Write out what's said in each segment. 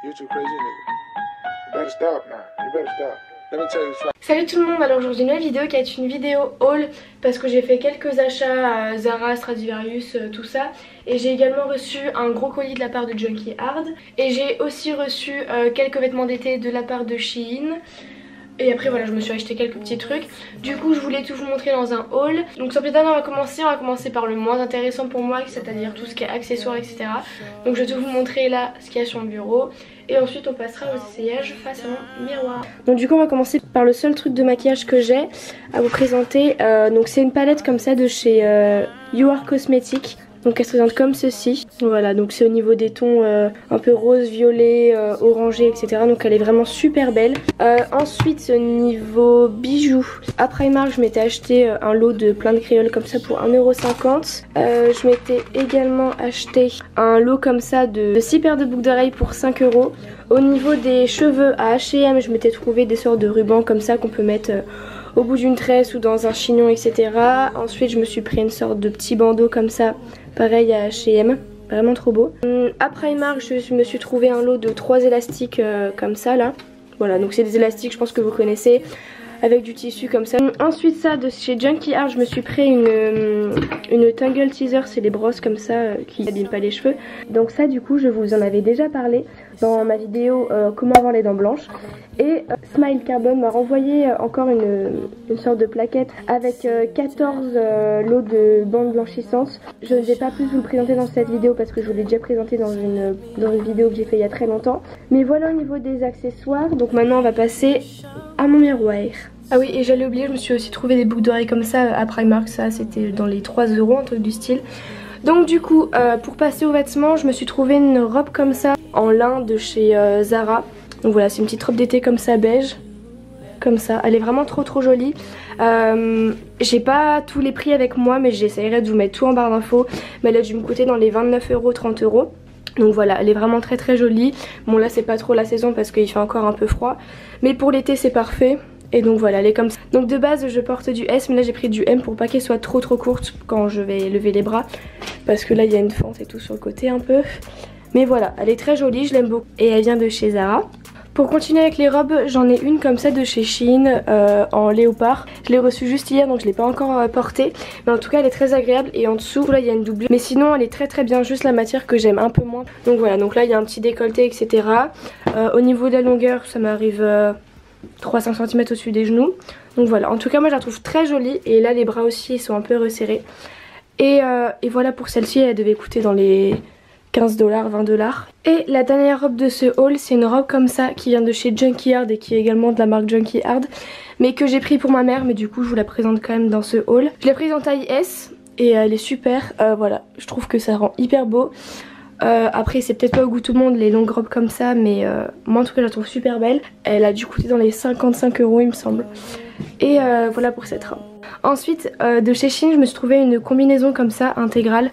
You too crazy, nigga. You better stop now. You better stop. Let me tell you something. Salut tout le monde, alors aujourd'hui une nouvelle vidéo qui est une vidéo haul parce que j'ai fait quelques achats à Zara, Stradivarius, tout ça. Et j'ai également reçu un gros colis de la part de Junkie Hard. Et j'ai aussi reçu quelques vêtements d'été de la part de Shein. Et après voilà, je me suis acheté quelques petits trucs. Du coup je voulais tout vous montrer dans un haul. Donc sans plus tarder on va commencer par le moins intéressant pour moi, c'est-à-dire tout ce qui est accessoires, etc. Donc je vais tout vous montrer là ce qu'il y a sur mon bureau. Et ensuite on passera aux essayages face à mon miroir. Donc du coup on va commencer par le seul truc de maquillage que j'ai à vous présenter. Donc c'est une palette comme ça de chez You Are Cosmetics. Donc elle se présente comme ceci. Voilà, donc c'est au niveau des tons un peu rose, violet, orangé, etc. Donc elle est vraiment super belle. Ensuite au niveau bijoux, à Primark je m'étais acheté un lot de plein de créoles comme ça pour 1,50 €. Je m'étais également acheté un lot comme ça de 6 paires de boucles d'oreilles pour 5 €. Au niveau des cheveux à H&M je m'étais trouvé des sortes de rubans comme ça qu'on peut mettre au bout d'une tresse ou dans un chignon, etc. Ensuite je me suis pris une sorte de petit bandeau comme ça, pareil à H&M, vraiment trop beau. À Primark je me suis trouvé un lot de 3 élastiques comme ça là. Voilà, donc c'est des élastiques, je pense que vous connaissez, avec du tissu comme ça. Ensuite ça, de chez Junkie Hard, je me suis pris une Tangle Teaser, c'est les brosses comme ça qui n'abîment pas les cheveux. Donc ça du coup je vous en avais déjà parlé dans ma vidéo comment avoir les dents blanches. Et Smile Carbon m'a renvoyé encore une sorte de plaquette avec 14 lots de bandes blanchissantes. Je ne vais pas plus vous le présenter dans cette vidéo parce que je vous l'ai déjà présenté dans une vidéo que j'ai fait il y a très longtemps. Mais voilà au niveau des accessoires. Donc maintenant on va passer à mon miroir. Ah oui, et j'allais oublier, je me suis aussi trouvé des boucles d'oreilles comme ça à Primark. Ça c'était dans les 3 €, un truc du style. Donc du coup pour passer aux vêtements, je me suis trouvé une robe comme ça en lin de chez Zara. Donc voilà, c'est une petite robe d'été comme ça, beige, comme ça. Elle est vraiment trop jolie. J'ai pas tous les prix avec moi, mais j'essaierai de vous mettre tout en barre d'infos. Mais elle a dû me coûter dans les 29 €, 30 €. Donc voilà, elle est vraiment très jolie. Bon là c'est pas trop la saison parce qu'il fait encore un peu froid. Mais pour l'été c'est parfait. Et donc voilà, elle est comme ça. Donc de base je porte du S, mais là j'ai pris du M pour pas qu'elle soit trop courte quand je vais lever les bras. Parce que là il y a une fente et tout sur le côté un peu. Mais voilà, elle est très jolie, je l'aime beaucoup. Et elle vient de chez Zara. Pour continuer avec les robes, j'en ai une comme ça de chez Shein en léopard. Je l'ai reçue juste hier donc je l'ai pas encore portée. Mais en tout cas elle est très agréable et en dessous là il y a une doublure. Mais sinon elle est très bien, juste la matière que j'aime un peu moins. Donc voilà, donc là il y a un petit décolleté, etc. Au niveau de la longueur ça m'arrive 3-5 cm au-dessus des genoux. Donc voilà, en tout cas moi je la trouve très jolie. Et là les bras aussi ils sont un peu resserrés. Et voilà pour celle-ci, elle devait coûter dans les 15 $, 20 $. Et la dernière robe de ce haul, c'est une robe comme ça qui vient de chez Junkie Hard et qui est également de la marque Junkie Hard, mais que j'ai pris pour ma mère, mais du coup je vous la présente quand même dans ce haul. Je l'ai prise en taille S et elle est super, voilà, je trouve que ça rend hyper beau. Après c'est peut-être pas au goût de tout le monde les longues robes comme ça, mais moi en tout cas je la trouve super belle. Elle a dû coûter dans les 55 € il me semble. Et voilà pour cette robe. Ensuite de chez Shein je me suis trouvé une combinaison comme ça intégrale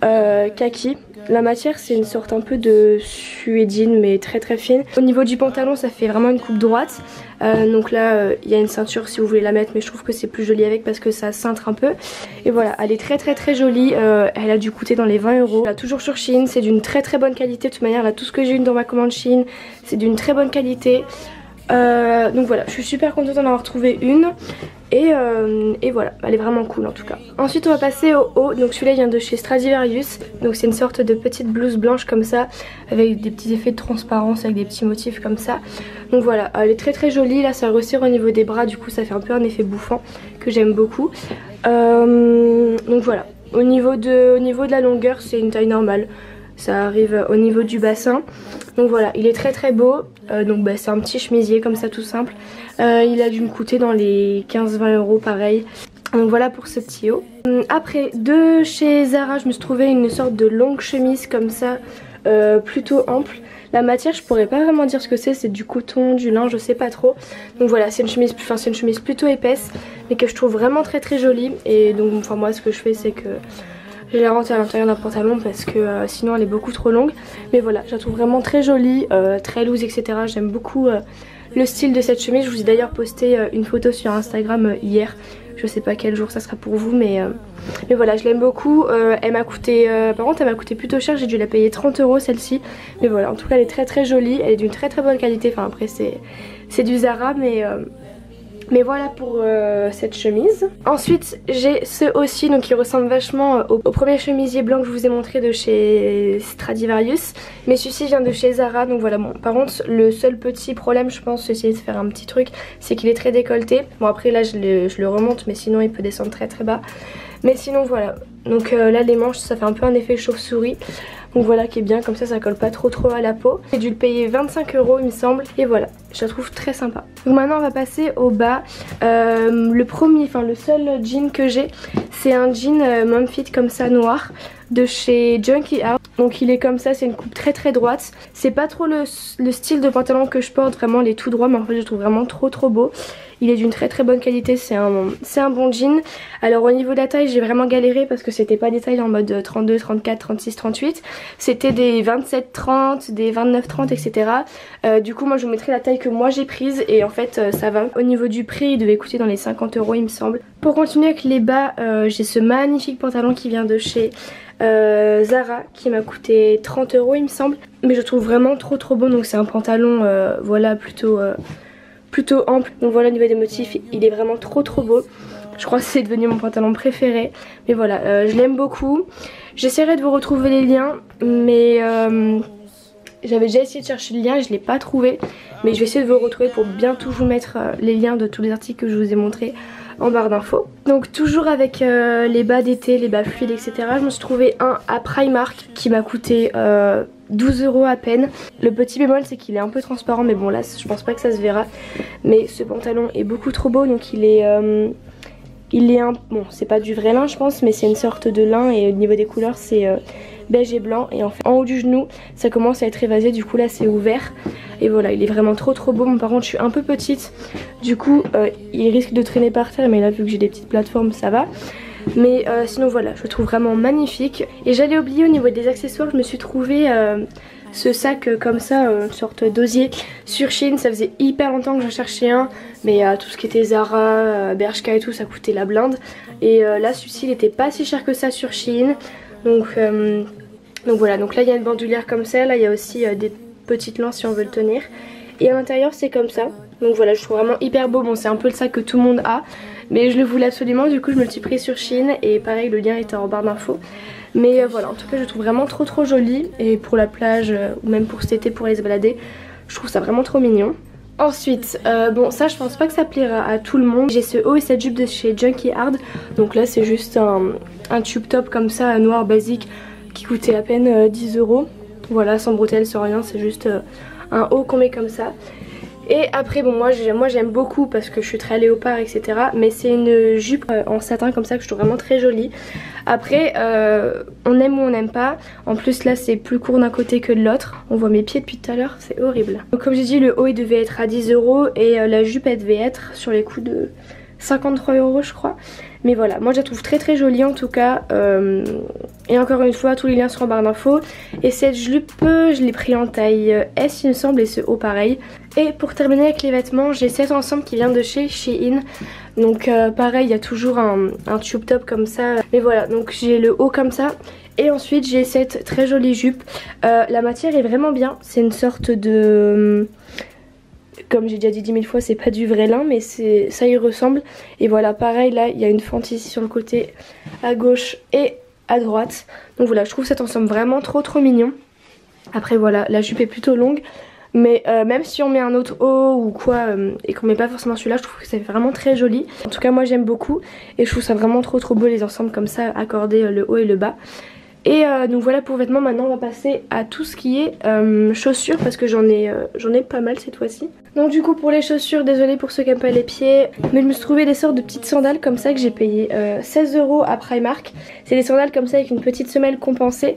kaki. La matière c'est une sorte un peu de suédine mais très fine. Au niveau du pantalon ça fait vraiment une coupe droite. Donc là il y a une ceinture si vous voulez la mettre, mais je trouve que c'est plus joli avec parce que ça cintre un peu. Et voilà, elle est très jolie. Elle a dû coûter dans les 20 €. Elle a toujours sur Shein, c'est d'une très bonne qualité. De toute manière là tout ce que j'ai eu dans ma commande Shein c'est d'une très bonne qualité. Donc voilà, je suis super contente d'en avoir trouvé une. Et voilà, elle est vraiment cool en tout cas. Ensuite on va passer au haut. Donc celui-là vient de chez Stradivarius. Donc c'est une sorte de petite blouse blanche comme ça, avec des petits effets de transparence, avec des petits motifs comme ça. Donc voilà, elle est très jolie. Là ça resserre au niveau des bras, du coup ça fait un peu un effet bouffant que j'aime beaucoup. Donc voilà, au niveau de la longueur c'est une taille normale. Ça arrive au niveau du bassin. Donc voilà, il est très beau. Donc bah, c'est un petit chemisier comme ça tout simple. Il a dû me coûter dans les 15-20 € pareil. Donc voilà pour ce petit haut. Après de chez Zara je me suis trouvé une sorte de longue chemise comme ça, plutôt ample. La matière je pourrais pas vraiment dire ce que c'est du coton, du lin, je sais pas trop. Donc voilà, c'est une chemise plutôt épaisse mais que je trouve vraiment très jolie. Et donc enfin moi ce que je fais c'est que je la rentre à l'intérieur d'un pantalon parce que sinon elle est beaucoup trop longue. Mais voilà, je la trouve vraiment très jolie, très loose, etc. J'aime beaucoup le style de cette chemise. Je vous ai d'ailleurs posté une photo sur Instagram hier Je sais pas quel jour ça sera pour vous, mais voilà, je l'aime beaucoup. Elle m'a coûté, par contre elle m'a coûté plutôt cher, j'ai dû la payer 30 € celle-ci. Mais voilà, en tout cas elle est très très jolie, elle est d'une très très bonne qualité. Enfin après c'est du Zara, mais voilà pour cette chemise. Ensuite j'ai ce aussi, donc qui ressemble vachement au premier chemisier blanc que je vous ai montré de chez Stradivarius. Mais celui-ci vient de chez Zara, donc voilà. Bon, par contre le seul petit problème, je pense, essayer de faire un petit truc, c'est qu'il est très décolleté. Bon après là je le remonte, mais sinon il peut descendre très très bas. Mais sinon voilà, donc là les manches ça fait un peu un effet chauve-souris. Donc voilà, qui est bien, comme ça colle pas trop à la peau. J'ai dû le payer 25 € il me semble. Et voilà, je la trouve très sympa. Donc maintenant on va passer au bas. Le seul jean que j'ai, c'est un jean mom fit comme ça noir de chez Junkie Heart. Donc il est comme ça, c'est une coupe très très droite. C'est pas trop le style de pantalon que je porte, vraiment il est tout droit, mais en fait je le trouve vraiment trop beau. Il est d'une très très bonne qualité, c'est un bon jean. Alors au niveau de la taille, j'ai vraiment galéré parce que c'était pas des tailles en mode 32, 34, 36, 38. C'était des 27, 30, des 29, 30, etc. Du coup moi je vous mettrai la taille que moi j'ai prise et en fait ça va. Au niveau du prix, il devait coûter dans les 50 € il me semble. Pour continuer avec les bas, j'ai ce magnifique pantalon qui vient de chez Zara qui m'a coûté 30 € il me semble. Mais je trouve vraiment trop bon, donc c'est un pantalon voilà plutôt ample. Donc voilà, au niveau des motifs il est vraiment trop beau. Je crois que c'est devenu mon pantalon préféré. Mais voilà, je l'aime beaucoup. J'essaierai de vous retrouver les liens, mais j'avais déjà essayé de chercher le lien et je ne l'ai pas trouvé. Mais je vais essayer de vous retrouver pour bientôt vous mettre les liens de tous les articles que je vous ai montrés en barre d'infos. Donc toujours avec les bas d'été, les bas fluides, etc. Je me suis trouvé un à Primark qui m'a coûté 12 € à peine. Le petit bémol c'est qu'il est un peu transparent, mais bon là je pense pas que ça se verra. Mais ce pantalon est beaucoup trop beau, donc bon c'est pas du vrai lin je pense, mais c'est une sorte de lin et au niveau des couleurs c'est beige et blanc. Et en fait en haut du genou ça commence à être évasé, du coup là c'est ouvert. Et voilà, il est vraiment trop beau. Par contre je suis un peu petite, du coup il risque de traîner par terre, mais là vu que j'ai des petites plateformes ça va. Mais sinon voilà, je le trouve vraiment magnifique. Et j'allais oublier, au niveau des accessoires, je me suis trouvé ce sac comme ça, une sorte d'osier sur Shein. Ça faisait hyper longtemps que j'en cherchais un, mais tout ce qui était Zara, Bershka et tout, ça coûtait la blinde. Et là celui-ci il était pas si cher que ça sur Shein. Donc voilà, donc là il y a une bandoulière comme ça, là il y a aussi des petites lances si on veut le tenir. Et à l'intérieur c'est comme ça. Donc voilà, je trouve vraiment hyper beau. Bon c'est un peu le sac que tout le monde a, mais je le voulais absolument, du coup je me le suis pris sur Shein. Et pareil, le lien était en barre d'infos. Mais voilà, en tout cas je trouve vraiment trop joli. Et pour la plage ou même pour cet été pour aller se balader, je trouve ça vraiment trop mignon. Ensuite, bon ça je pense pas que ça plaira à tout le monde. J'ai ce haut et cette jupe de chez Junkie Heart. Donc là c'est juste un tube top comme ça, noir basique, qui coûtait à peine 10 €. Voilà, sans bretelles, sans rien, c'est juste un haut qu'on met comme ça. Et après bon moi j'aime beaucoup parce que je suis très léopard, etc. Mais c'est une jupe en satin comme ça que je trouve vraiment très jolie. Après on aime ou on n'aime pas. En plus là c'est plus court d'un côté que de l'autre. On voit mes pieds depuis tout à l'heure, c'est horrible. Donc comme j'ai dit, le haut il devait être à 10 € et la jupe elle devait être sur les coups de 53 € je crois. Mais voilà, moi je la trouve très jolie en tout cas. Et encore une fois, tous les liens seront en barre d'infos. Et cette jupe, je l'ai pris en taille S il me semble, et ce haut pareil. Et pour terminer avec les vêtements, j'ai cet ensemble qui vient de chez Shein. Donc pareil, il y a toujours un tube top comme ça. Mais voilà, donc j'ai le haut comme ça. Et ensuite j'ai cette très jolie jupe. La matière est vraiment bien, c'est une sorte de... Comme j'ai déjà dit 10 000 fois, c'est pas du vrai lin, mais ça y ressemble. Et voilà, pareil, là, il y a une fente ici sur le côté à gauche et à droite. Donc voilà, je trouve cet ensemble vraiment trop mignon. Après voilà, la jupe est plutôt longue. Mais même si on met un autre haut ou quoi et qu'on met pas forcément celui-là, je trouve que c'est vraiment très joli. En tout cas, moi j'aime beaucoup. Et je trouve ça vraiment trop beau, les ensembles comme ça, accordés le haut et le bas. Et donc voilà pour vêtements. Maintenant on va passer à tout ce qui est chaussures, parce que j'en ai pas mal cette fois-ci. Donc du coup pour les chaussures, désolée pour ceux qui n'aiment pas les pieds, mais je me suis trouvé des sortes de petites sandales comme ça que j'ai payé 16 € à Primark. C'est des sandales comme ça avec une petite semelle compensée,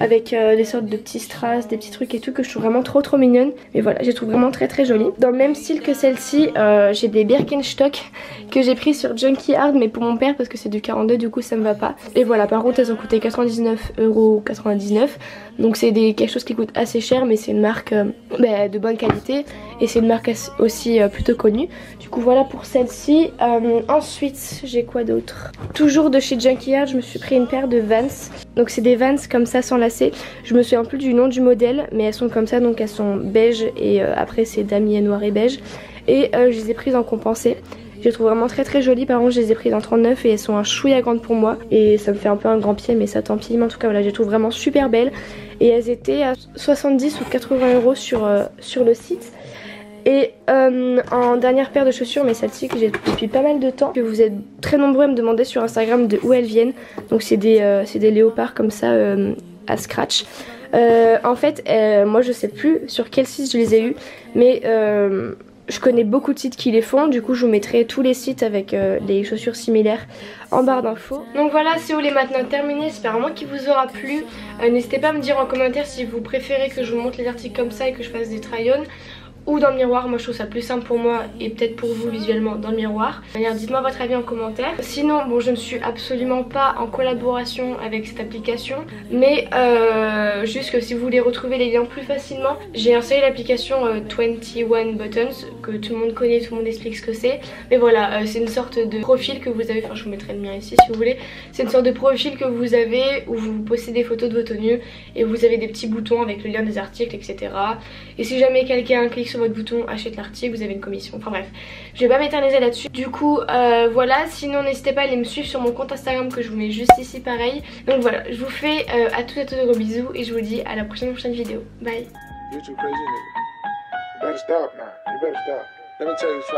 avec des sortes de petits strass, des petits trucs et tout, que je trouve vraiment trop mignonnes. Mais voilà, je les trouve vraiment très jolies. Dans le même style que celle-ci, j'ai des Birkenstock que j'ai pris sur Junkie Heart, mais pour mon père parce que c'est du 42, du coup ça me va pas. Et voilà, par contre elles ont coûté 99,99 €. Donc c'est quelque chose qui coûte assez cher, mais c'est une marque de bonne qualité. et c'est une marque aussi plutôt connue. Du coup voilà pour celle-ci. Ensuite j'ai quoi d'autre? Toujours de chez Junkie Heart, je me suis pris une paire de Vans. Donc c'est des Vans comme ça sans lacets. Je me souviens plus du nom du modèle, mais elles sont comme ça, donc elles sont beige et après c'est damier noir et beige. Et je les ai prises en compensé. Je les trouve vraiment très très jolies. Par contre je les ai prises en 39 et elles sont un chouïa grandes pour moi. Et ça me fait un peu un grand pied, mais ça tant pis. Mais en tout cas voilà, je les trouve vraiment super belles. Et elles étaient à 70 ou 80 € sur le site. Et en dernière paire de chaussures, mais celle-ci que j'ai depuis pas mal de temps, que vous êtes très nombreux à me demander sur Instagram de où elles viennent. Donc c'est des léopards comme ça à scratch. En fait moi je sais plus sur quel site je les ai eu, mais je connais beaucoup de sites qui les font. Du coup je vous mettrai tous les sites avec les chaussures similaires en barre d'infos. Donc voilà, ce haul est maintenant terminé, j'espère vraiment qu'il vous aura plu. N'hésitez pas à me dire en commentaire si vous préférez que je vous montre les articles comme ça et que je fasse des try-on ou dans le miroir. Moi je trouve ça plus simple pour moi et peut-être pour vous visuellement dans le miroir. D'ailleurs dites-moi votre avis en commentaire. Sinon bon, je ne suis absolument pas en collaboration avec cette application, mais juste que si vous voulez retrouver les liens plus facilement, j'ai installé l'application 21 Buttons que tout le monde connaît, tout le monde explique ce que c'est. Mais voilà, c'est une sorte de profil que vous avez, enfin je vous mettrai le mien ici si vous voulez. C'est une sorte de profil que vous avez où vous postez des photos de vos tenues et vous avez des petits boutons avec le lien des articles, etc. Et si jamais quelqu'un clique sur votre bouton achète l'article, vous avez une commission. Enfin bref, je vais pas m'éterniser là-dessus. Du coup voilà, sinon n'hésitez pas à aller me suivre sur mon compte Instagram que je vous mets juste ici pareil. Donc voilà, je vous fais à tous de gros bisous et je vous dis à la prochaine vidéo. Bye. You're too crazy, nigga. You better stop now. You better stop. Let me tell you something.